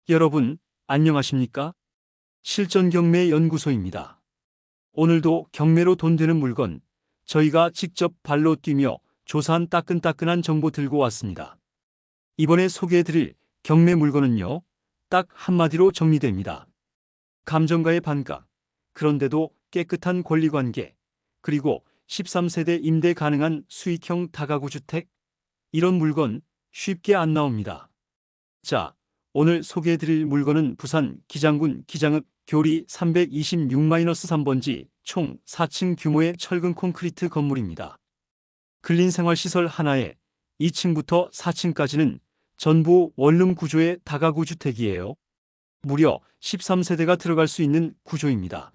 여러분, 안녕하십니까? 실전경매연구소입니다. 오늘도 경매로 돈 되는 물건, 저희가 직접 발로 뛰며 조사한 따끈따끈한 정보 들고 왔습니다. 이번에 소개해드릴 경매 물건은요, 딱 한마디로 정리됩니다. 감정가의 반값, 그런데도 깨끗한 권리관계, 그리고 13세대 임대 가능한 수익형 다가구 주택, 이런 물건 쉽게 안 나옵니다. 자, 오늘 소개해드릴 물건은 부산 기장군 기장읍 교리 326-3번지 총 4층 규모의 철근 콘크리트 건물입니다. 근린생활시설 하나에 2층부터 4층까지는 전부 원룸 구조의 다가구 주택이에요. 무려 13세대가 들어갈 수 있는 구조입니다.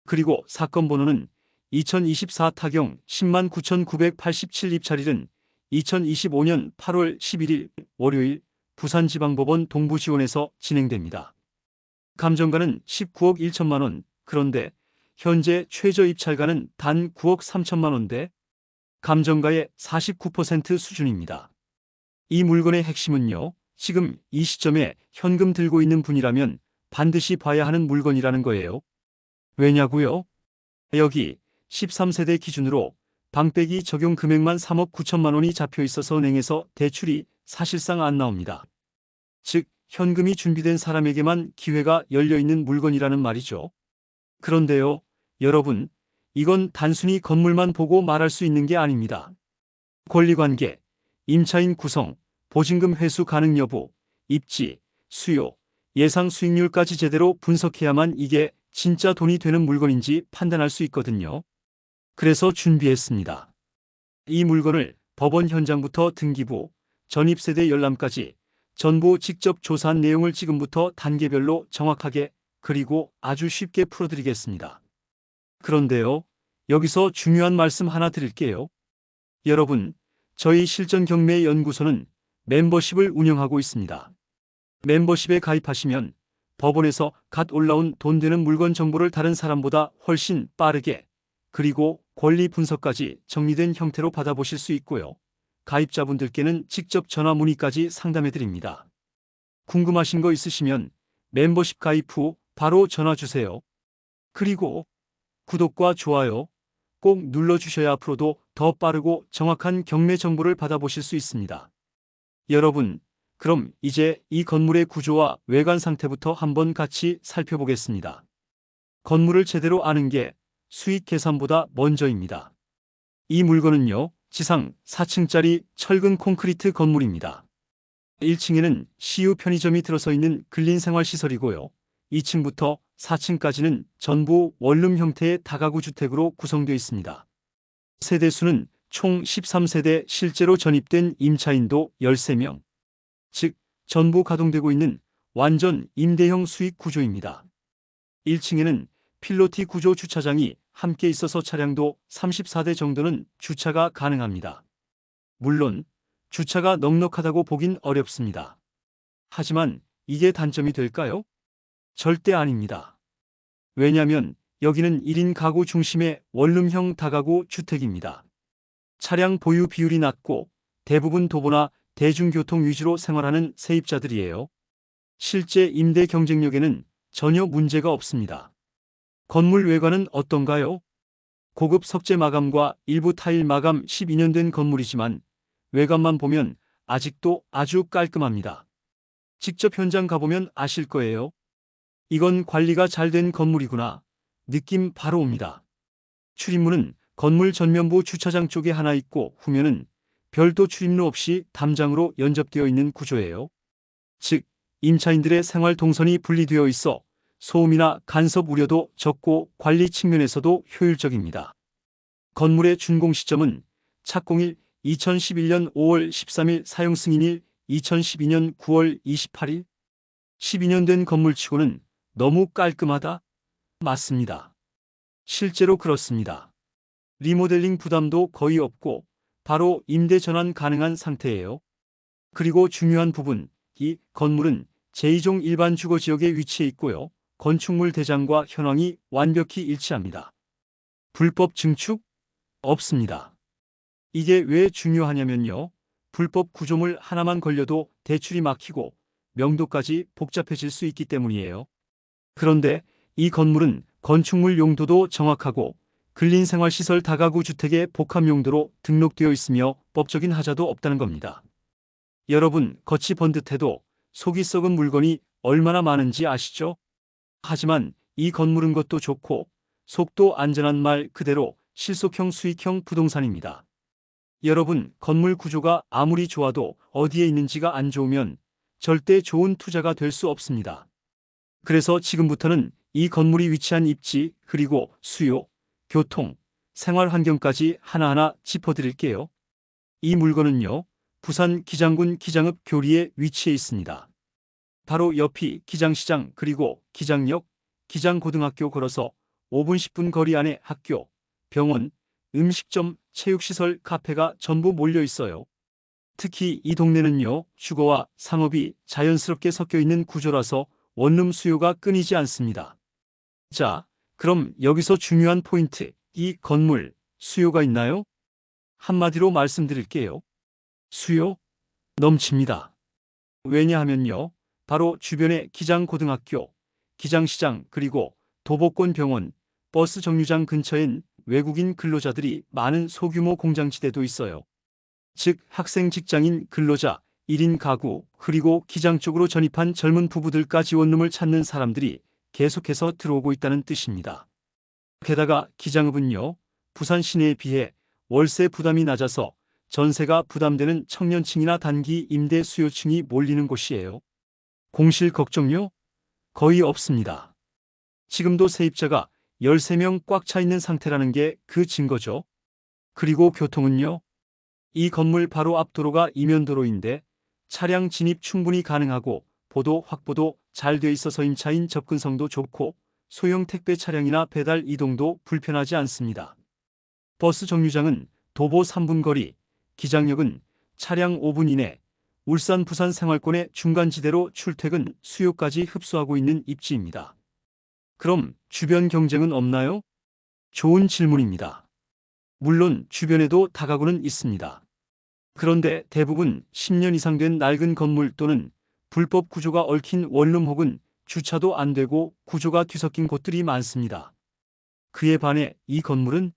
그리고 사건 번호는 2024 타경 109,987 입찰일은 2025년 8월 11일 월요일 부산지방법원 동부지원에서 진행됩니다. 감정가는 19억 1천만 원, 그런데 현재 최저 입찰가는 단 9억 3천만 원대, 감정가의 49% 수준입니다. 이 물건의 핵심은요, 지금 이 시점에 현금 들고 있는 분이라면 반드시 봐야 하는 물건이라는 거예요. 왜냐고요? 여기 13세대 기준으로 방빼기 적용 금액만 3억 9천만 원이 잡혀 있어서 은행에서 대출이 사실상 안 나옵니다. 즉, 현금이 준비된 사람에게만 기회가 열려있는 물건이라는 말이죠. 그런데요, 여러분, 이건 단순히 건물만 보고 말할 수 있는 게 아닙니다. 권리관계, 임차인 구성, 보증금 회수 가능 여부, 입지, 수요, 예상 수익률까지 제대로 분석해야만 이게 진짜 돈이 되는 물건인지 판단할 수 있거든요. 그래서 준비했습니다. 이 물건을 법원 현장부터 등기부, 전입세대 열람까지 전부 직접 조사한 내용을 지금부터 단계별로 정확하게 그리고 아주 쉽게 풀어드리겠습니다. 그런데요, 여기서 중요한 말씀 하나 드릴게요. 여러분, 저희 실전경매연구소는 멤버십을 운영하고 있습니다. 멤버십에 가입하시면 법원에서 갓 올라온 돈 되는 물건 정보를 다른 사람보다 훨씬 빠르게 그리고 권리 분석까지 정리된 형태로 받아보실 수 있고요. 가입자분들께는 직접 전화 문의까지 상담해드립니다. 궁금하신 거 있으시면 멤버십 가입 후 바로 전화 주세요. 그리고 구독과 좋아요 꼭 눌러주셔야 앞으로도 더 빠르고 정확한 경매 정보를 받아보실 수 있습니다. 여러분, 그럼 이제 이 건물의 구조와 외관 상태부터 한번 같이 살펴보겠습니다. 건물을 제대로 아는 게 수익 계산보다 먼저입니다. 이 물건은요, 지상 4층짜리 철근 콘크리트 건물입니다. 1층에는 CU 편의점이 들어서 있는 근린생활시설이고요. 2층부터 4층까지는 전부 원룸 형태의 다가구 주택으로 구성되어 있습니다. 세대수는 총 13세대, 실제로 전입된 임차인도 13명. 즉, 전부 가동되고 있는 완전 임대형 수익 구조입니다. 1층에는 필로티 구조 주차장이 함께 있어서 차량도 34대 정도는 주차가 가능합니다. 물론 주차가 넉넉하다고 보긴 어렵습니다. 하지만 이게 단점이 될까요? 절대 아닙니다. 왜냐면 여기는 1인 가구 중심의 원룸형 다가구 주택입니다. 차량 보유 비율이 낮고 대부분 도보나 대중교통 위주로 생활하는 세입자들이에요. 실제 임대 경쟁력에는 전혀 문제가 없습니다. 건물 외관은 어떤가요? 고급 석재 마감과 일부 타일 마감 12년 된 건물이지만 외관만 보면 아직도 아주 깔끔합니다. 직접 현장 가보면 아실 거예요. 이건 관리가 잘 된 건물이구나. 느낌 바로 옵니다. 출입문은 건물 전면부 주차장 쪽에 하나 있고 후면은 별도 출입로 없이 담장으로 연접되어 있는 구조예요. 즉, 임차인들의 생활 동선이 분리되어 있어 소음이나 간섭 우려도 적고 관리 측면에서도 효율적입니다. 건물의 준공 시점은 착공일 2011년 5월 13일, 사용 승인일 2012년 9월 28일. 12년 된 건물치고는 너무 깔끔하다? 맞습니다. 실제로 그렇습니다. 리모델링 부담도 거의 없고 바로 임대 전환 가능한 상태예요. 그리고 중요한 부분, 이 건물은 제2종 일반 주거지역에 위치해 있고요. 건축물 대장과 현황이 완벽히 일치합니다. 불법 증축? 없습니다. 이게 왜 중요하냐면요. 불법 구조물 하나만 걸려도 대출이 막히고 명도까지 복잡해질 수 있기 때문이에요. 그런데 이 건물은 건축물 용도도 정확하고 근린생활시설 다가구 주택의 복합 용도로 등록되어 있으며 법적인 하자도 없다는 겁니다. 여러분, 겉이 번듯해도 속이 썩은 물건이 얼마나 많은지 아시죠? 하지만 이 건물은 것도 좋고 속도 안전한 말 그대로 실속형 수익형 부동산입니다. 여러분, 건물 구조가 아무리 좋아도 어디에 있는지가 안 좋으면 절대 좋은 투자가 될 수 없습니다. 그래서 지금부터는 이 건물이 위치한 입지, 그리고 수요, 교통, 생활 환경까지 하나하나 짚어드릴게요. 이 물건은요, 부산 기장군 기장읍 교리에 위치해 있습니다. 바로 옆이 기장시장 그리고 기장역, 기장고등학교 걸어서 5분 10분 거리 안에 학교, 병원, 음식점, 체육시설, 카페가 전부 몰려 있어요. 특히 이 동네는요, 주거와 상업이 자연스럽게 섞여 있는 구조라서 원룸 수요가 끊이지 않습니다. 자, 그럼 여기서 중요한 포인트, 이 건물, 수요가 있나요? 한마디로 말씀드릴게요. 수요? 넘칩니다. 왜냐하면요, 바로 주변에 기장고등학교, 기장시장, 그리고 도보권 병원, 버스 정류장 근처엔 외국인 근로자들이 많은 소규모 공장지대도 있어요. 즉 학생, 직장인, 근로자, 1인 가구, 그리고 기장 쪽으로 전입한 젊은 부부들까지 원룸을 찾는 사람들이 계속해서 들어오고 있다는 뜻입니다. 게다가 기장읍은요, 부산 시내에 비해 월세 부담이 낮아서 전세가 부담되는 청년층이나 단기 임대 수요층이 몰리는 곳이에요. 공실 걱정요? 거의 없습니다. 지금도 세입자가 13명 꽉 차 있는 상태라는 게 그 증거죠. 그리고 교통은요? 이 건물 바로 앞 도로가 이면도로인데 차량 진입 충분히 가능하고 보도 확보도 잘 돼 있어서 임차인 접근성도 좋고 소형 택배 차량이나 배달 이동도 불편하지 않습니다. 버스 정류장은 도보 3분 거리, 기장역은 차량 5분 이내, 울산 부산 생활권의 중간지대로 출퇴근 수요까지 흡수하고 있는 입지입니다. 그럼 주변 경쟁은 없나요? 좋은 질문입니다. 물론 주변에도 다가구는 있습니다. 그런데 대부분 10년 이상 된 낡은 건물 또는 불법 구조가 얽힌 원룸 혹은 주차도 안 되고 구조가 뒤섞인 곳들이 많습니다. 그에 반해 이 건물은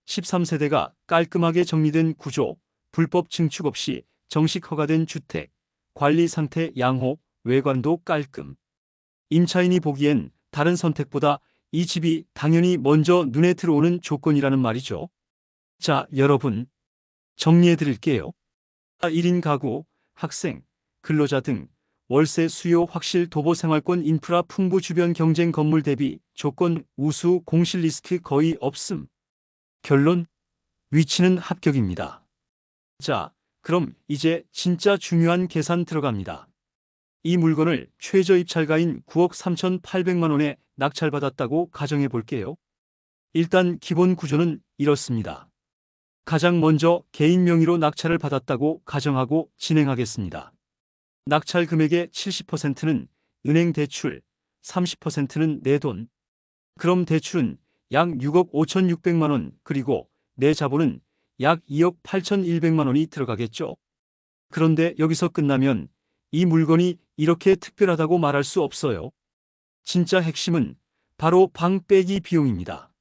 13세대가 깔끔하게 정리된 구조, 불법 증축 없이 정식 허가된 주택, 관리 상태 양호, 외관도 깔끔. 임차인이 보기엔 다른 선택보다 이 집이 당연히 먼저 눈에 들어오는 조건이라는 말이죠. 자, 여러분, 정리해 드릴게요. 1인 가구, 학생, 근로자 등 월세 수요 확실 도보 생활권 인프라 풍부 주변 경쟁 건물 대비 조건 우수 공실 리스크 거의 없음. 결론, 위치는 합격입니다. 자, 그럼 이제 진짜 중요한 계산 들어갑니다. 이 물건을 최저 입찰가인 9억 3,800만 원에 낙찰받았다고 가정해 볼게요. 일단 기본 구조는 이렇습니다. 가장 먼저 개인 명의로 낙찰을 받았다고 가정하고 진행하겠습니다. 낙찰 금액의 70%는 은행 대출, 30%는 내 돈. 그럼 대출은 약 6억 5,600만 원, 그리고 내 자본은 약 2억 8,100만 원이 들어가겠죠. 그런데 여기서 끝나면 이 물건이 이렇게 특별하다고 말할 수 없어요. 진짜 핵심은 바로 방 빼기 비용입니다.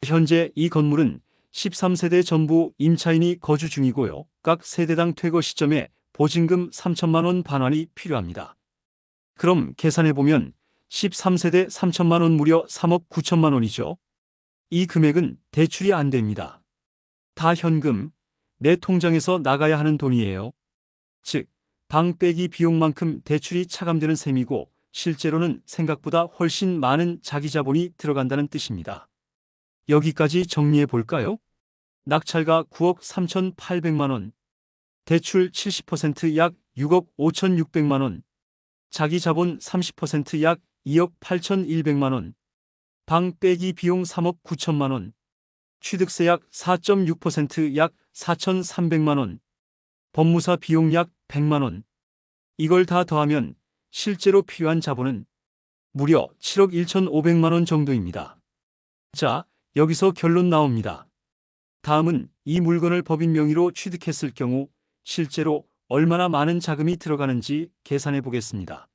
현재 이 건물은 13세대 전부 임차인이 거주 중이고요. 각 세대당 퇴거 시점에 보증금 3천만 원 반환이 필요합니다. 그럼 계산해보면 13세대 3천만 원 무려 3억 9천만 원이죠. 이 금액은 대출이 안 됩니다. 다 현금, 내 통장에서 나가야 하는 돈이에요. 즉, 방 빼기 비용만큼 대출이 차감되는 셈이고 실제로는 생각보다 훨씬 많은 자기 자본이 들어간다는 뜻입니다. 여기까지 정리해 볼까요? 낙찰가 9억 3,800만 원, 대출 70% 약 6억 5,600만 원, 자기 자본 30% 약 2억 8,100만 원, 방 빼기 비용 3억 9천만 원, 취득세 약 4.6%약 4,300만 원, 법무사 비용 약 100만 원. 이걸 다 더하면 실제로 필요한 자본은 무려 7억 1,500만 원 정도입니다. 자, 여기서 결론 나옵니다. 다음은 이 물건을 법인 명의로 취득했을 경우 실제로 얼마나 많은 자금이 들어가는지 계산해 보겠습니다.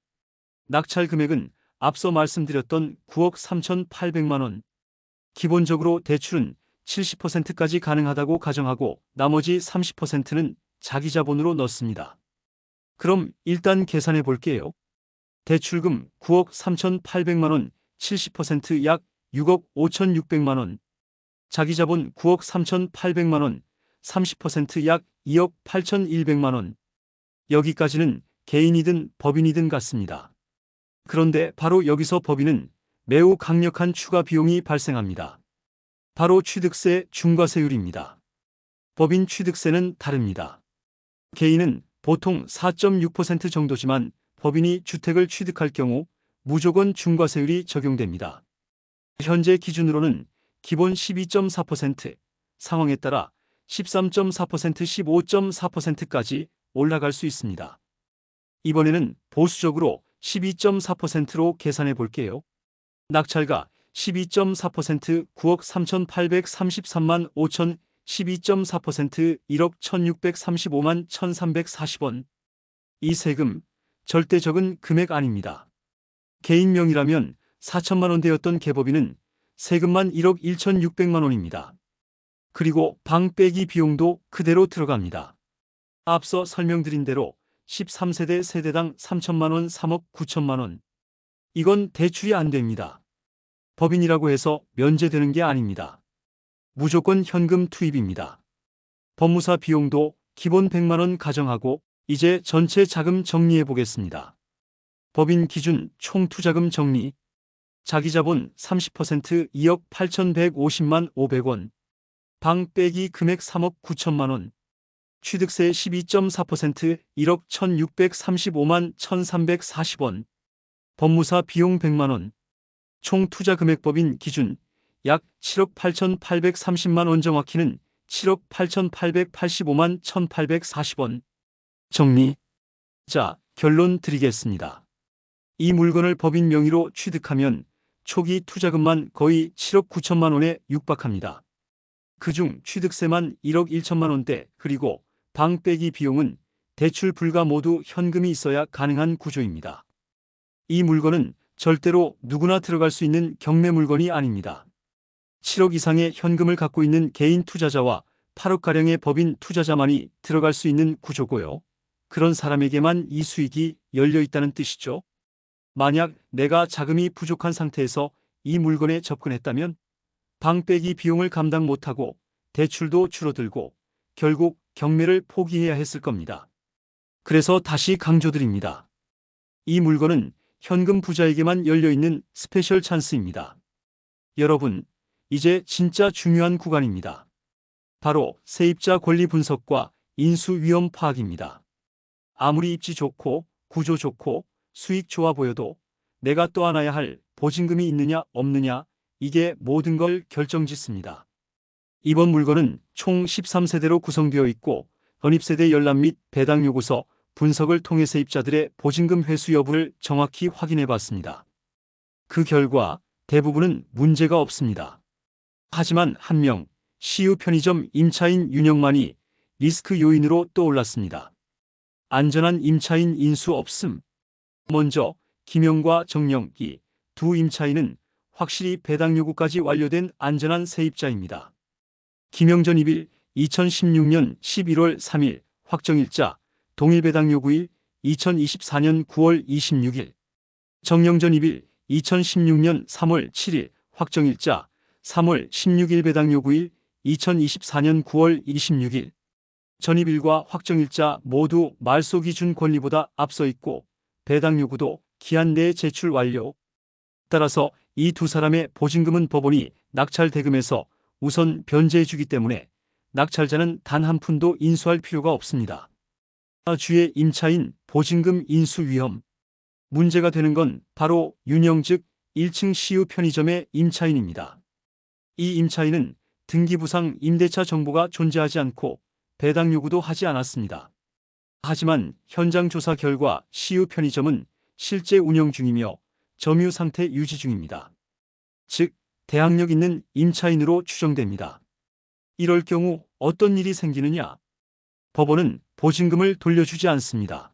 낙찰 금액은 앞서 말씀드렸던 9억 3,800만 원. 기본적으로 대출은 70%까지 가능하다고 가정하고 나머지 30%는 자기 자본으로 넣습니다. 그럼 일단 계산해 볼게요. 대출금 9억 3,800만 원, 70% 약 6억 5,600만 원. 자기 자본 9억 3,800만 원, 30%약 2억 8,100만 원. 여기까지는 개인이든 법인이든 같습니다. 그런데 바로 여기서 법인은 매우 강력한 추가 비용이 발생합니다. 바로 취득세 중과세율입니다. 법인 취득세는 다릅니다. 개인은 보통 4.6% 정도지만 법인이 주택을 취득할 경우 무조건 중과세율이 적용됩니다. 현재 기준으로는 기본 12.4%, 상황에 따라 13.4%, 15.4%까지 올라갈 수 있습니다. 이번에는 보수적으로 12.4%로 계산해 볼게요. 낙찰가 12.4% 9억 3,833만 5천, 12.4% 1억 1,635만 1,340원. 이 세금 절대 적은 금액 아닙니다. 개인 명의라면 4천만 원대였던 개법인은 세금만 1억 1,600만 원입니다. 그리고 방 빼기 비용도 그대로 들어갑니다. 앞서 설명드린 대로 13세대 세대당 3천만 원, 3억 9천만 원. 이건 대출이 안 됩니다. 법인이라고 해서 면제되는 게 아닙니다. 무조건 현금 투입입니다. 법무사 비용도 기본 100만 원 가정하고 이제 전체 자금 정리해 보겠습니다. 법인 기준 총 투자금 정리. 자기자본 30% 2억 8,150만 500원. 방 빼기 금액 3억 9천만 원. 취득세 12.4% 1억 1,635만 1,340원. 법무사 비용 100만 원. 총 투자 금액 법인 기준 약 7억 8,830만 원, 정확히는 7억 8,885만 1,840원. 정리. 자, 결론 드리겠습니다. 이 물건을 법인 명의로 취득하면 초기 투자금만 거의 7억 9천만 원에 육박합니다. 그중 취득세만 1억 1천만 원대, 그리고 방 빼기 비용은 대출 불가 모두 현금이 있어야 가능한 구조입니다. 이 물건은 절대로 누구나 들어갈 수 있는 경매 물건이 아닙니다. 7억 이상의 현금을 갖고 있는 개인 투자자와 8억가량의 법인 투자자만이 들어갈 수 있는 구조고요. 그런 사람에게만 이 수익이 열려 있다는 뜻이죠. 만약 내가 자금이 부족한 상태에서 이 물건에 접근했다면 방 빼기 비용을 감당 못하고 대출도 줄어들고 결국 경매를 포기해야 했을 겁니다. 그래서 다시 강조드립니다. 이 물건은 현금 부자에게만 열려있는 스페셜 찬스입니다. 여러분, 이제 진짜 중요한 구간입니다. 바로 세입자 권리 분석과 인수 위험 파악입니다. 아무리 입지 좋고 구조 좋고 수익 좋아 보여도 내가 떠안아야 할 보증금이 있느냐 없느냐, 이게 모든 걸 결정짓습니다. 이번 물건은 총 13세대로 구성되어 있고 전입세대 열람 및 배당 요구서 분석을 통해 세입자들의 보증금 회수 여부를 정확히 확인해 봤습니다. 그 결과 대부분은 문제가 없습니다. 하지만 한 명, CU 편의점 임차인 윤영만이 리스크 요인으로 떠올랐습니다. 안전한 임차인 인수 없음. 먼저 김영과 정영, 이 두 임차인은 확실히 배당 요구까지 완료된 안전한 세입자입니다. 김영 전입일 2016년 11월 3일 확정일자, 동일 배당 요구일 2024년 9월 26일. 정영 전입일 2016년 3월 7일 확정일자, 3월 16일 배당 요구일 2024년 9월 26일. 전입일과 확정일자 모두 말소 기준 권리보다 앞서 있고 배당 요구도 기한 내에 제출 완료. 따라서 이 두 사람의 보증금은 법원이 낙찰 대금에서 우선 변제해주기 때문에 낙찰자는 단 한 푼도 인수할 필요가 없습니다. 주의 임차인 보증금 인수 위험. 문제가 되는 건 바로 윤영 즉 1층 CU 편의점의 임차인입니다. 이 임차인은 등기부상 임대차 정보가 존재하지 않고 배당 요구도 하지 않았습니다. 하지만 현장 조사 결과 CU 편의점은 실제 운영 중이며 점유 상태 유지 중입니다. 즉, 대항력 있는 임차인으로 추정됩니다. 이럴 경우 어떤 일이 생기느냐? 법원은 보증금을 돌려주지 않습니다.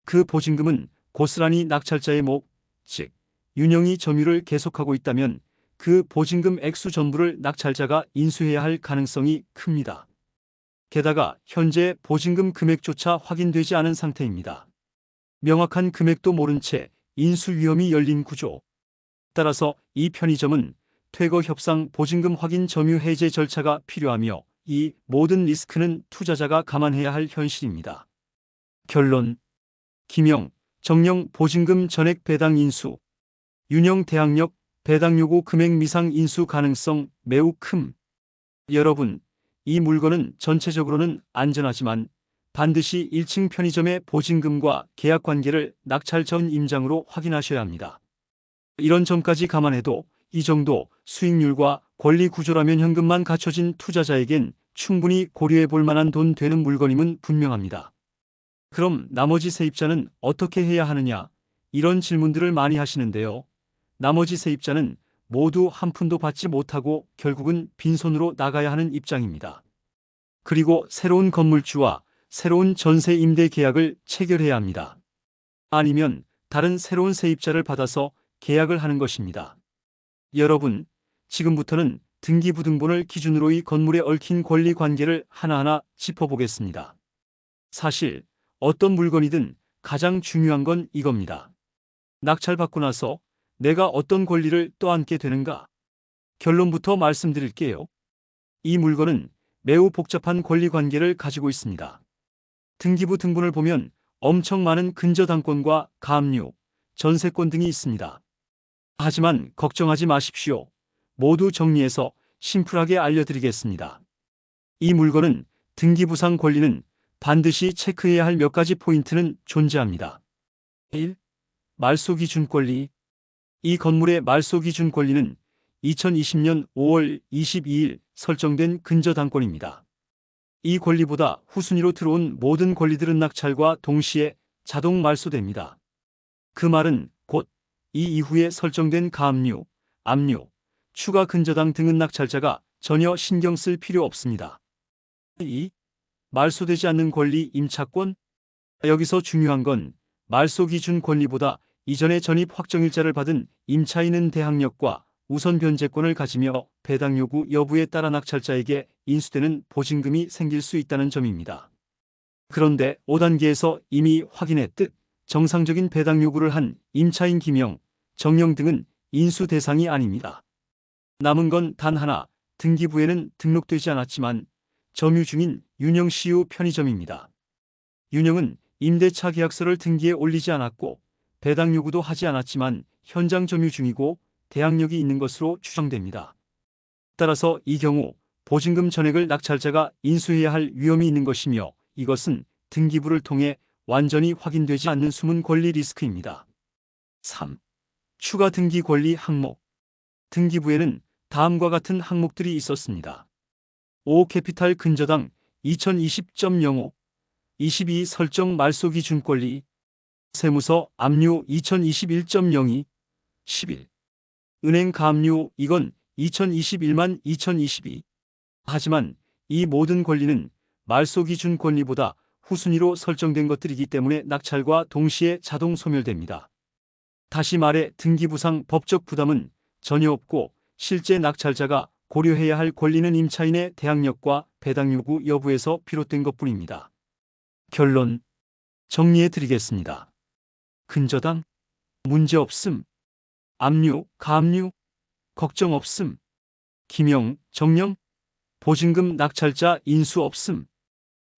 그 보증금은 고스란히 낙찰자의 목, 즉 윤영이 점유를 계속하고 있다면 그 보증금 액수 전부를 낙찰자가 인수해야 할 가능성이 큽니다. 게다가 현재 보증금 금액조차 확인되지 않은 상태입니다. 명확한 금액도 모른 채 인수 위험이 열린 구조. 따라서 이 편의점은 퇴거 협상 보증금 확인 점유 해제 절차가 필요하며 이 모든 리스크는 투자자가 감안해야 할 현실입니다. 결론. 김영, 정영 보증금 전액 배당 인수. 윤영 대항력 배당 요구 금액 미상 인수 가능성 매우 큼. 여러분, 이 물건은 전체적으로는 안전하지만 반드시 1층 편의점의 보증금과 계약 관계를 낙찰 전 임장으로 확인하셔야 합니다. 이런 점까지 감안해도 이 정도 수익률과 권리 구조라면 현금만 갖춰진 투자자에겐 충분히 고려해 볼 만한 돈 되는 물건임은 분명합니다. 그럼 나머지 세입자는 어떻게 해야 하느냐? 이런 질문들을 많이 하시는데요. 나머지 세입자는 모두 한 푼도 받지 못하고 결국은 빈손으로 나가야 하는 입장입니다. 그리고 새로운 건물주와 새로운 전세 임대 계약을 체결해야 합니다. 아니면 다른 새로운 세입자를 받아서 계약을 하는 것입니다. 여러분, 지금부터는 등기부등본을 기준으로 이 건물에 얽힌 권리 관계를 하나하나 짚어보겠습니다. 사실 어떤 물건이든 가장 중요한 건 이겁니다. 낙찰받고 나서 내가 어떤 권리를 떠안게 되는가? 결론부터 말씀드릴게요. 이 물건은 매우 복잡한 권리 관계를 가지고 있습니다. 등기부 등본을 보면 엄청 많은 근저당권과 가압류, 전세권 등이 있습니다. 하지만 걱정하지 마십시오. 모두 정리해서 심플하게 알려드리겠습니다. 이 물건은 등기부상 권리는 반드시 체크해야 할 몇 가지 포인트는 존재합니다. 1. 말소기준 권리. 이 건물의 말소기준 권리는 2020년 5월 22일 설정된 근저당권입니다. 이 권리보다 후순위로 들어온 모든 권리들은 낙찰과 동시에 자동 말소됩니다. 그 말은 곧 이 이후에 설정된 가압류, 압류, 추가 근저당 등은 낙찰자가 전혀 신경 쓸 필요 없습니다. 2. 말소되지 않는 권리 임차권. 여기서 중요한 건 말소기준 권리보다 이전에 전입 확정일자를 받은 임차인은 대항력과 우선 변제권을 가지며 배당 요구 여부에 따라 낙찰자에게 인수되는 보증금이 생길 수 있다는 점입니다. 그런데 5단계에서 이미 확인했듯 정상적인 배당 요구를 한 임차인 김영, 정영 등은 인수 대상이 아닙니다. 남은 건 단 하나, 등기부에는 등록되지 않았지만 점유 중인 윤영 CU 편의점입니다. 윤영은 임대차 계약서를 등기에 올리지 않았고 배당 요구도 하지 않았지만 현장 점유 중이고 대항력이 있는 것으로 추정됩니다. 따라서 이 경우 보증금 전액을 낙찰자가 인수해야 할 위험이 있는 것이며 이것은 등기부를 통해 완전히 확인되지 않는 숨은 권리 리스크입니다. 3. 추가 등기 권리 항목. 등기부에는 다음과 같은 항목들이 있었습니다. 5. 캐피탈 근저당 2020.05 22 설정 말소기준 권리 세무서 압류 2021.02 11 은행 가압류 이건 2021만 2022 하지만 이 모든 권리는 말소기준 권리보다 후순위로 설정된 것들이기 때문에 낙찰과 동시에 자동 소멸됩니다. 다시 말해 등기부상 법적 부담은 전혀 없고 실제 낙찰자가 고려해야 할 권리는 임차인의 대항력과 배당 요구 여부에서 비롯된 것뿐입니다. 결론 정리해 드리겠습니다. 근저당 문제 없음. 압류, 가압류 걱정 없음. 김영, 정영 보증금 낙찰자 인수 없음.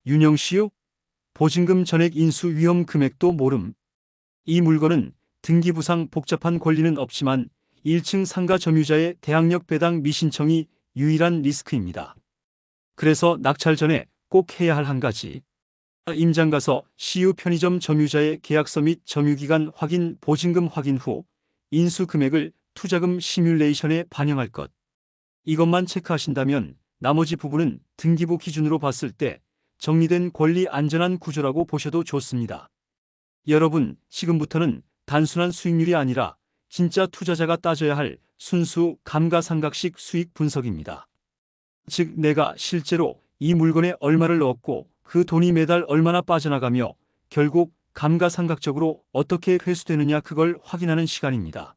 윤영 CU 보증금 전액 인수 위험 금액도 모름. 이 물건은 등기부상 복잡한 권리는 없지만 1층 상가 점유자의 대항력 배당 미신청이 유일한 리스크입니다. 그래서 낙찰 전에 꼭 해야 할 한 가지. 임장 가서 CU 편의점 점유자의 계약서 및 점유기간 확인 보증금 확인 후 인수 금액을 투자금 시뮬레이션에 반영할 것. 이것만 체크하신다면 나머지 부분은 등기부 기준으로 봤을 때 정리된 권리 안전한 구조라고 보셔도 좋습니다. 여러분, 지금부터는 단순한 수익률이 아니라 진짜 투자자가 따져야 할 순수 감가상각식 수익 분석입니다. 즉 내가 실제로 이 물건에 얼마를 넣었고 그 돈이 매달 얼마나 빠져나가며 결국 감가상각적으로 어떻게 회수되느냐 그걸 확인하는 시간입니다.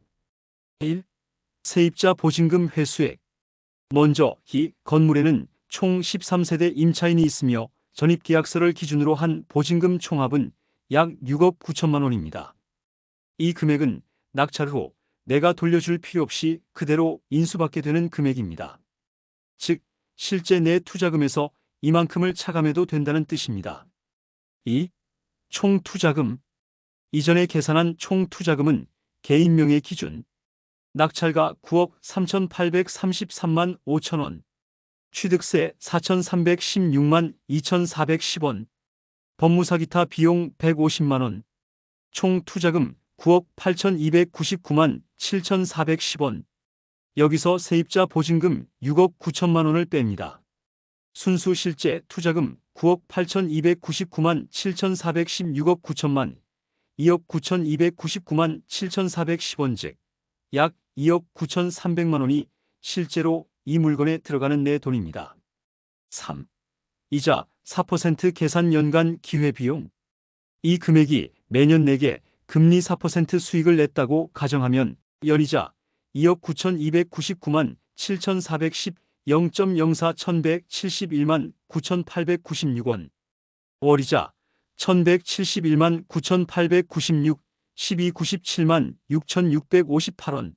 1. 세입자 보증금 회수액. 먼저 이 건물에는 총 13세대 임차인이 있으며 전입계약서를 기준으로 한 보증금 총합은 약 6억 9천만 원입니다. 이 금액은 낙찰 후 내가 돌려줄 필요 없이 그대로 인수받게 되는 금액입니다. 즉, 실제 내 투자금에서 이만큼을 차감해도 된다는 뜻입니다. 2. 총 투자금. 이전에 계산한 총 투자금은 개인 명의 기준 낙찰가 9억 3,833만 5천 원, 취득세 4,316만 2,410원, 법무사 기타 비용 150만 원, 총 투자금 9억 8,299만 7,410원. 여기서 세입자 보증금 6억 9천만 원을 뺍니다. 순수 실제 투자금 9억 8,299만 7,416억 9천만 2억 9,299만 7,410원 즉 약 2억 9,300만 원이 실제로 이 물건에 들어가는 내 돈입니다. 3. 이자 4% 계산 연간 기회비용. 이 금액이 매년 내게 금리 4% 수익을 냈다고 가정하면 연이자 2억 9,299만 7,410 0.04 1,171만 9,896원, 월이자 1,171만 9,896 1297만 6,658원,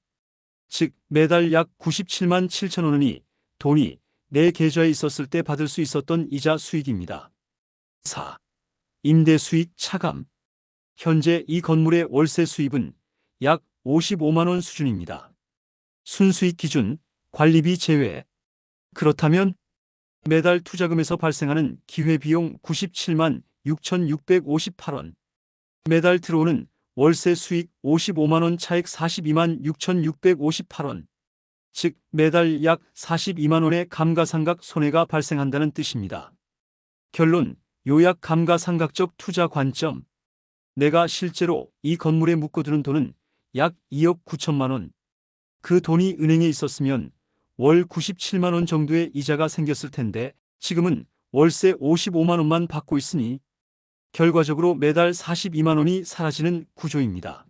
즉 매달 약 97만 7천 원이 돈이 내 계좌에 있었을 때 받을 수 있었던 이자 수익입니다. 4. 임대 수익 차감. 현재 이 건물의 월세 수입은 약 55만 원 수준입니다. 순수익 기준, 관리비 제외. 그렇다면 매달 투자금에서 발생하는 기회비용 97만 6,658원, 매달 들어오는 월세 수익 55만 원 차액 42만 6,658원, 즉 매달 약 42만 원의 감가상각 손해가 발생한다는 뜻입니다. 결론, 요약 감가상각적 투자 관점. 내가 실제로 이 건물에 묶어두는 돈은 약 2억 9천만 원. 그 돈이 은행에 있었으면 월 97만 원 정도의 이자가 생겼을 텐데 지금은 월세 55만 원만 받고 있으니 결과적으로 매달 42만 원이 사라지는 구조입니다.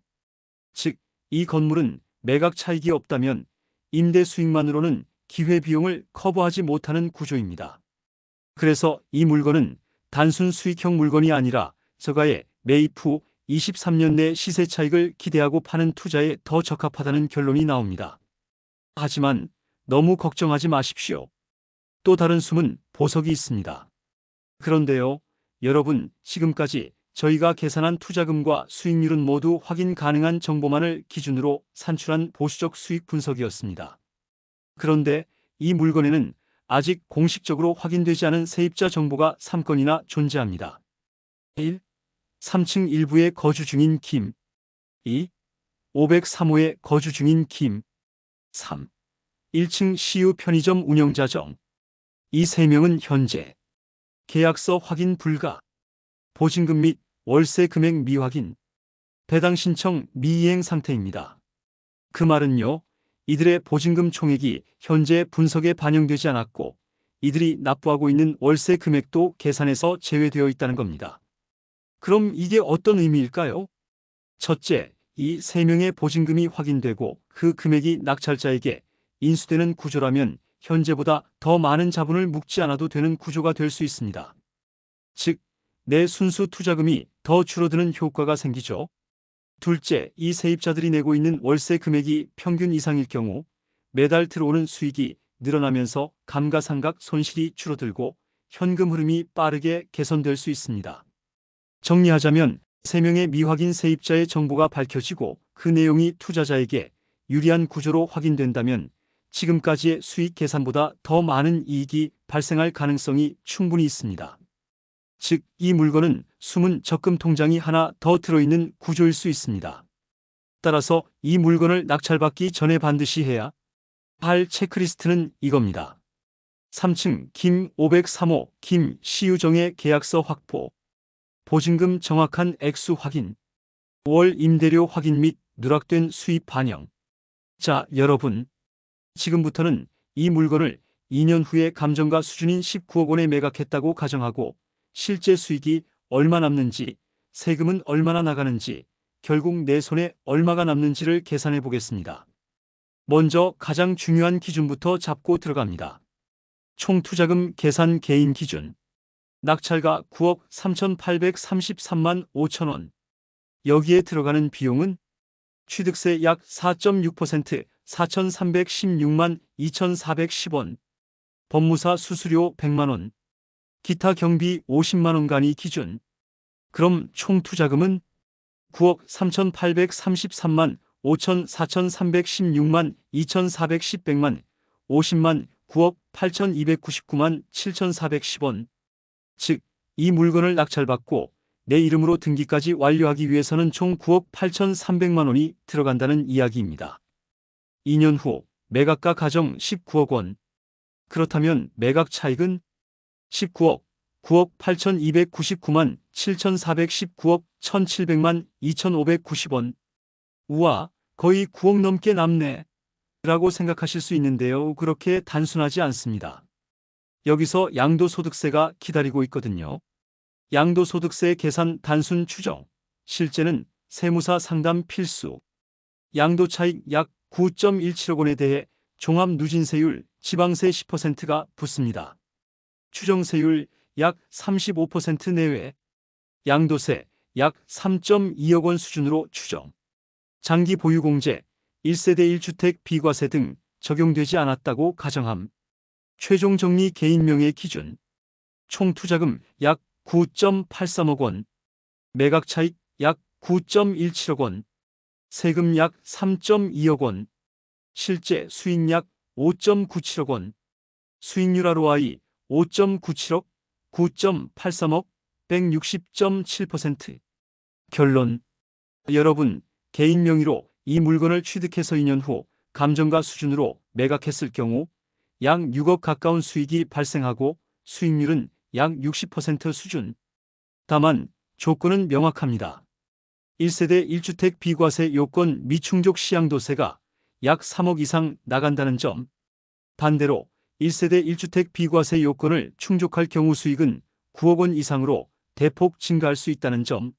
즉, 이 건물은 매각 차익이 없다면 임대 수익만으로는 기회비용을 커버하지 못하는 구조입니다. 그래서 이 물건은 단순 수익형 물건이 아니라 저가의 매입 후 23년 내 시세 차익을 기대하고 파는 투자에 더 적합하다는 결론이 나옵니다. 하지만 너무 걱정하지 마십시오. 또 다른 숨은 보석이 있습니다. 그런데요, 여러분, 지금까지 저희가 계산한 투자금과 수익률은 모두 확인 가능한 정보만을 기준으로 산출한 보수적 수익 분석이었습니다. 그런데 이 물건에는 아직 공식적으로 확인되지 않은 세입자 정보가 3건이나 존재합니다. 1. 3층 일부에 거주 중인 김. 2. 503호에 거주 중인 김. 3. 1층 CU 편의점 운영자 정. 이 3명은 현재 계약서 확인 불가, 보증금 및 월세 금액 미확인, 배당 신청 미이행 상태입니다. 그 말은요, 이들의 보증금 총액이 현재 분석에 반영되지 않았고 이들이 납부하고 있는 월세 금액도 계산에서 제외되어 있다는 겁니다. 그럼 이게 어떤 의미일까요? 첫째, 이 3명의 보증금이 확인되고 그 금액이 낙찰자에게 인수되는 구조라면 현재보다 더 많은 자본을 묵지 않아도 되는 구조가 될 수 있습니다. 즉, 내 순수 투자금이 더 줄어드는 효과가 생기죠. 둘째, 이 세입자들이 내고 있는 월세 금액이 평균 이상일 경우 매달 들어오는 수익이 늘어나면서 감가상각 손실이 줄어들고 현금 흐름이 빠르게 개선될 수 있습니다. 정리하자면 3명의 미확인 세입자의 정보가 밝혀지고 그 내용이 투자자에게 유리한 구조로 확인된다면 지금까지의 수익 계산보다 더 많은 이익이 발생할 가능성이 충분히 있습니다. 즉, 이 물건은 숨은 적금 통장이 하나 더 들어있는 구조일 수 있습니다. 따라서 이 물건을 낙찰받기 전에 반드시 해야 할 체크리스트는 이겁니다. 3층 김 503호 김 시유정의 계약서 확보, 보증금 정확한 액수 확인, 월 임대료 확인 및 누락된 수입 반영. 자, 여러분, 지금부터는 이 물건을 2년 후에 감정가 수준인 19억 원에 매각했다고 가정하고 실제 수익이 얼마 남는지, 세금은 얼마나 나가는지, 결국 내 손에 얼마가 남는지를 계산해 보겠습니다. 먼저 가장 중요한 기준부터 잡고 들어갑니다. 총 투자금 계산 개인 기준. 낙찰가 9억 3,833만 5천 원. 여기에 들어가는 비용은 취득세 약 4.6%, 4,316만 2,410원. 법무사 수수료 100만 원. 기타 경비 50만 원간이 기준. 그럼 총 투자금은 9억 3,833만 5천 4,316만 2,410 100만 50만 9억 8,299만 7,410원. 즉, 이 물건을 낙찰받고 내 이름으로 등기까지 완료하기 위해서는 총 9억 8,300만 원이 들어간다는 이야기입니다. 2년 후 매각가 가정 19억 원. 그렇다면 매각 차익은 19억, 9억 8,299만 7,419억 1,700만 2,590원. 우와, 거의 9억 넘게 남네. 라고 생각하실 수 있는데요. 그렇게 단순하지 않습니다. 여기서 양도소득세가 기다리고 있거든요. 양도소득세 계산 단순 추정. 실제는 세무사 상담 필수. 양도차익 약 9.17억 원에 대해 종합누진세율, 지방세 10%가 붙습니다. 추정세율 약 35% 내외. 양도세 약 3.2억 원 수준으로 추정. 장기 보유공제, 1세대 1주택 비과세 등 적용되지 않았다고 가정함. 최종 정리 개인 명의 기준. 총 투자금 약 9.83억 원. 매각 차익 약 9.17억 원. 세금 약 3.2억 원. 실제 수익 약 5.97억 원. 수익률 ROI 5.97억, 9.83억, 160.7%. 결론. 여러분, 개인 명의로 이 물건을 취득해서 2년 후 감정가 수준으로 매각했을 경우 약 6억 가까운 수익이 발생하고 수익률은 약 60% 수준. 다만 조건은 명확합니다. 1세대 1주택 비과세 요건 미충족 시 양도세가 약 3억 이상 나간다는 점. 반대로 1세대 1주택 비과세 요건을 충족할 경우 수익은 9억 원 이상으로 대폭 증가할 수 있다는 점.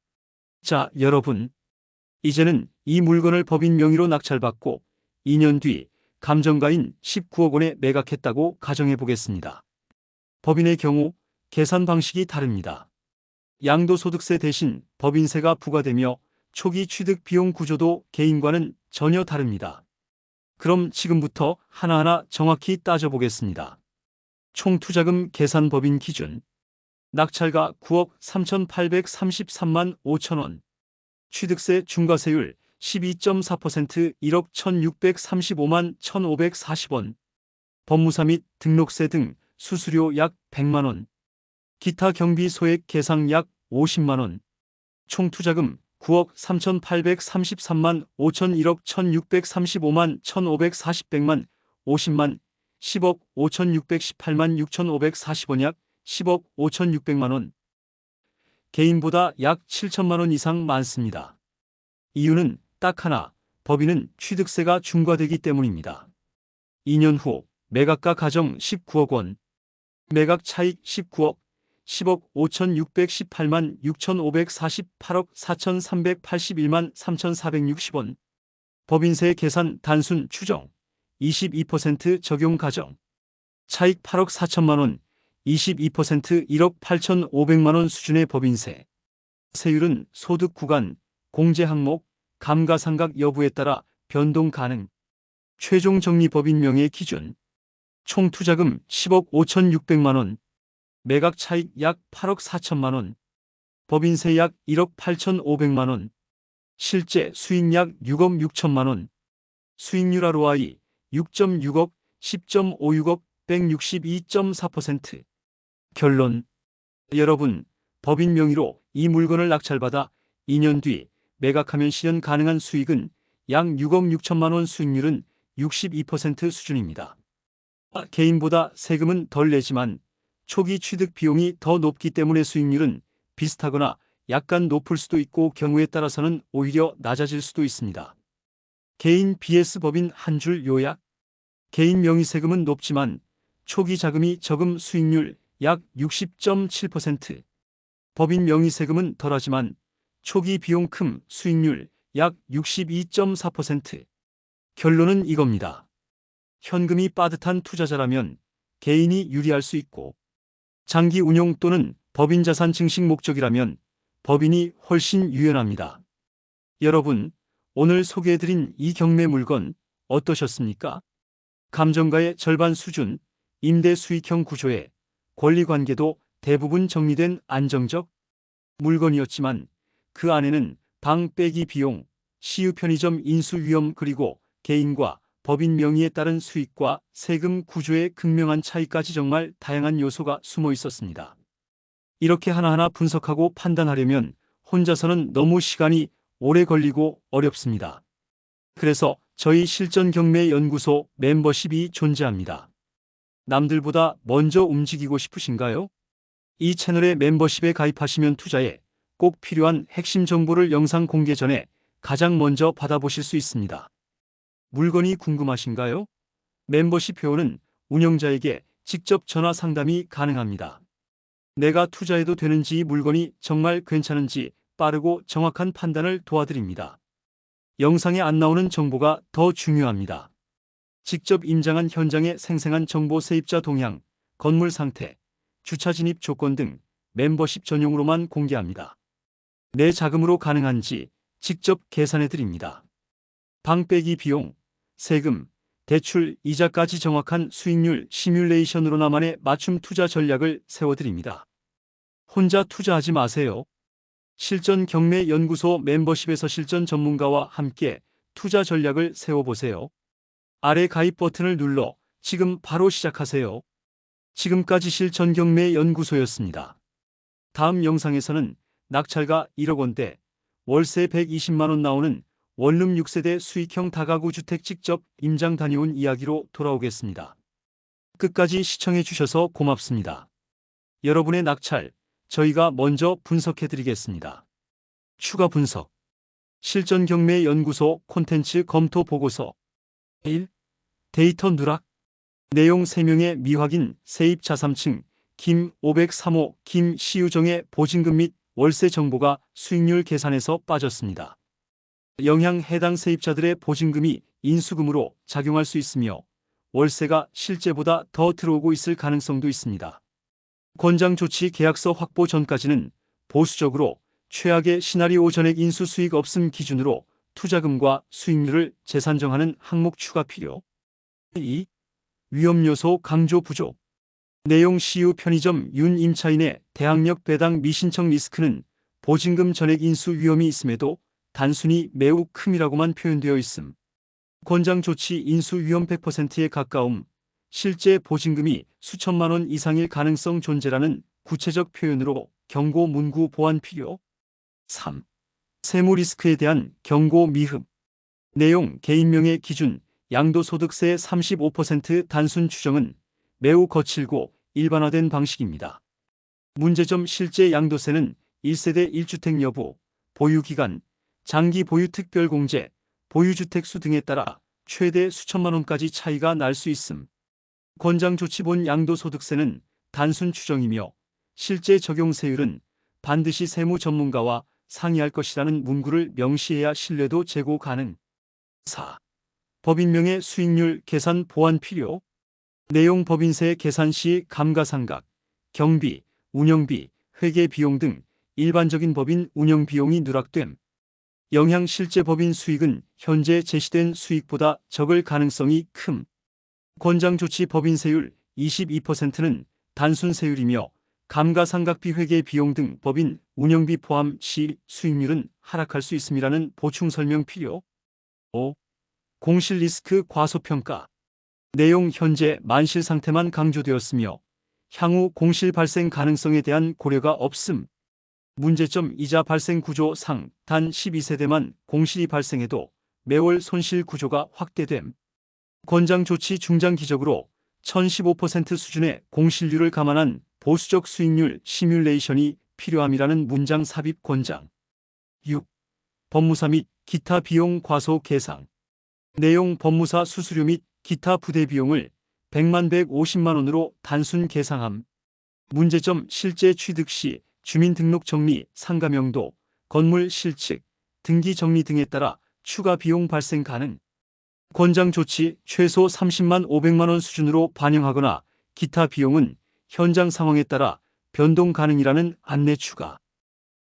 자, 여러분. 이제는 이 물건을 법인 명의로 낙찰받고 2년 뒤 감정가인 19억 원에 매각했다고 가정해 보겠습니다. 법인의 경우 계산 방식이 다릅니다. 양도소득세 대신 법인세가 부과되며 초기 취득 비용 구조도 개인과는 전혀 다릅니다. 그럼 지금부터 하나하나 정확히 따져보겠습니다. 총 투자금 계산 법인 기준. 낙찰가 9억 3,833만 5천 원. 취득세 중과세율 12.4% 1억 1,635만 1,540원. 법무사 및 등록세 등 수수료 약 100만 원. 기타 경비 소액 계상 약 50만 원. 총 투자금 9억 3,833만 5천 1억 1,635만 1,540 100만 50만 10억 5,618만 6,540원 약 10억 5,600만 원. 개인보다 약 7천만 원 이상 많습니다. 이유는 딱 하나, 법인은 취득세가 중과되기 때문입니다. 2년 후 매각가 가정 19억 원. 매각 차익 19억, 10억 5,618만 6,548억 4,381만 3,460원. 법인세 계산 단순 추정, 22% 적용 가정. 차익 8억 4천만 원, 22% 1억 8,500만 원 수준의 법인세. 세율은 소득 구간, 공제 항목, 감가상각 여부에 따라 변동 가능. 최종 정리 법인 명의 기준. 총 투자금 10억 5,600만 원. 매각 차익 약 8억 4천만 원. 법인세 약 1억 8,500만 원. 실제 수익 약 6억 6천만 원. 수익률 ROI 6.6억, 10.56억, 162.4%. 결론. 여러분, 법인 명의로 이 물건을 낙찰받아 2년 뒤 매각하면 실현 가능한 수익은 약 6억 6천만 원, 수익률은 62% 수준입니다. 개인보다 세금은 덜 내지만 초기 취득 비용이 더 높기 때문에 수익률은 비슷하거나 약간 높을 수도 있고 경우에 따라서는 오히려 낮아질 수도 있습니다. 개인 vs 법인 한 줄 요약. 개인 명의세금은 높지만 초기 자금이 적음 수익률 약 60.7%. 법인 명의세금은 덜하지만 초기 비용 큼 수익률 약 62.4%. 결론은 이겁니다. 현금이 빠듯한 투자자라면 개인이 유리할 수 있고 장기 운용 또는 법인 자산 증식 목적이라면 법인이 훨씬 유연합니다. 여러분, 오늘 소개해드린 이 경매 물건 어떠셨습니까? 감정가의 절반 수준, 임대 수익형 구조에 권리관계도 대부분 정리된 안정적 물건이었지만 그 안에는 방 빼기 비용, 시유 편의점 인수 위험 그리고 개인과 법인 명의에 따른 수익과 세금 구조의 극명한 차이까지 정말 다양한 요소가 숨어 있었습니다. 이렇게 하나하나 분석하고 판단하려면 혼자서는 너무 시간이 오래 걸리고 어렵습니다. 그래서 저희 실전경매연구소 멤버십이 존재합니다. 남들보다 먼저 움직이고 싶으신가요? 이 채널의 멤버십에 가입하시면 투자에 꼭 필요한 핵심 정보를 영상 공개 전에 가장 먼저 받아보실 수 있습니다. 물건이 궁금하신가요? 멤버십 회원은 운영자에게 직접 전화 상담이 가능합니다. 내가 투자해도 되는지, 물건이 정말 괜찮은지 빠르고 정확한 판단을 도와드립니다. 영상에 안 나오는 정보가 더 중요합니다. 직접 임장한 현장의 생생한 정보, 세입자 동향, 건물 상태, 주차 진입 조건 등 멤버십 전용으로만 공개합니다. 내 자금으로 가능한지 직접 계산해 드립니다. 방 빼기 비용, 세금, 대출, 이자까지 정확한 수익률 시뮬레이션으로 나만의 맞춤 투자 전략을 세워드립니다. 혼자 투자하지 마세요. 실전 경매 연구소 멤버십에서 실전 전문가와 함께 투자 전략을 세워보세요. 아래 가입 버튼을 눌러 지금 바로 시작하세요. 지금까지 실전 경매 연구소였습니다. 다음 영상에서는 낙찰가 1억 원대, 월세 120만 원 나오는 원룸 6세대 수익형 다가구 주택 직접 임장 다녀온 이야기로 돌아오겠습니다. 끝까지 시청해 주셔서 고맙습니다. 여러분의 낙찰, 저희가 먼저 분석해드리겠습니다. 추가 분석. 실전 경매 연구소 콘텐츠 검토 보고서 1. 데이터 누락. 내용 3명의 미확인 세입자 3층 김 503호 김시우정의 보증금 및 월세 정보가 수익률 계산에서 빠졌습니다. 영향. 해당 세입자들의 보증금이 인수금으로 작용할 수 있으며 월세가 실제보다 더 들어오고 있을 가능성도 있습니다. 권장 조치. 계약서 확보 전까지는 보수적으로 최악의 시나리오 전액 인수 수익 없음 기준으로 투자금과 수익률을 재산정하는 항목 추가 필요. 2. 위험 요소 강조 부족. 내용. 시유 편의점 윤 임차인의 대항력 배당 미신청 리스크는 보증금 전액 인수 위험이 있음에도 단순히 매우 큼이라고만 표현되어 있음. 권장 조치. 인수 위험 100%에 가까움. 실제 보증금이 수천만 원 이상일 가능성 존재라는 구체적 표현으로 경고 문구 보완 필요. 3. 세무 리스크에 대한 경고 미흡. 내용. 개인명의 기준 양도소득세 35% 단순 추정은 매우 거칠고 일반화된 방식입니다. 문제점. 실제 양도세는 1세대 1주택 여부, 보유기간, 장기 보유 특별공제, 보유주택 수 등에 따라 최대 수천만 원까지 차이가 날 수 있음. 권장 조치. 본 양도소득세는 단순 추정이며 실제 적용세율은 반드시 세무 전문가와 상의할 것이라는 문구를 명시해야 신뢰도 제고 가능. 4. 법인명의 수익률 계산 보완 필요. 내용. 법인세 계산 시 감가상각, 경비, 운영비, 회계비용 등 일반적인 법인 운영비용이 누락됨. 영향. 실제 법인 수익은 현재 제시된 수익보다 적을 가능성이 큼. 권장 조치. 법인세율 22%는 단순 세율이며 감가상각비, 회계비용 등 법인 운영비 포함 시 수익률은 하락할 수 있음이라는 보충 설명 필요. 5. 공실 리스크 과소평가. 내용. 현재 만실 상태만 강조되었으며 향후 공실 발생 가능성에 대한 고려가 없음. 문제점. 이자 발생 구조 상 단 12세대만 공실이 발생해도 매월 손실 구조가 확대됨. 권장 조치. 중장기적으로 1015% 수준의 공실률을 감안한 보수적 수익률 시뮬레이션이 필요함이라는 문장 삽입 권장. 6. 법무사 및 기타 비용 과소 계상. 내용. 법무사 수수료 및 기타 부대 비용을 100만 150만 원으로 단순 계상함. 문제점. 실제 취득 시 주민등록 정리, 상가 명도, 건물 실측, 등기 정리 등에 따라 추가 비용 발생 가능. 권장 조치 최소 30만 500만 원 수준으로 반영하거나 기타 비용은 현장 상황에 따라 변동 가능이라는 안내 추가.